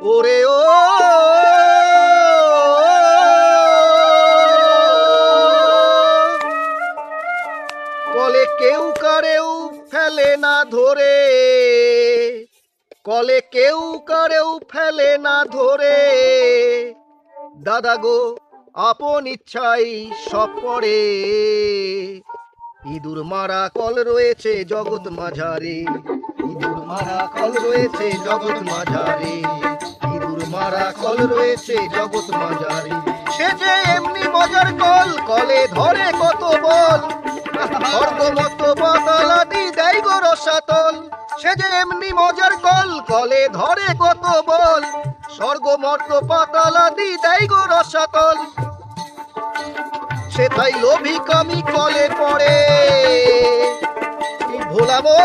ওরে ও কলে কেউ কারেও ফেলে না ধরে, কলে কেউ কারেও ফেলে না ধরে, দাদা গো আপন ইচ্ছাই সব পড়ে। ইঁদুর মারা কল রয়েছে জগৎ মাঝারে, ইঁদুর মারা কল রয়েছে জগৎ মাঝারে, ইঁদুর মারা কল রয়েছে জগৎ মাঝারে। সে যে এমনি মজার কল, কলে ধরে কত বল, স্বর্গমত পাতালাটি দেয় গো রসাতল। সে যে এমনি মজার কল, কলে ধরে কত বল, স্বর্গমত পাতালাটি দেয় গো রসাতল। সে তাই লোভী কামি কলে পড়ে, ভোলাবো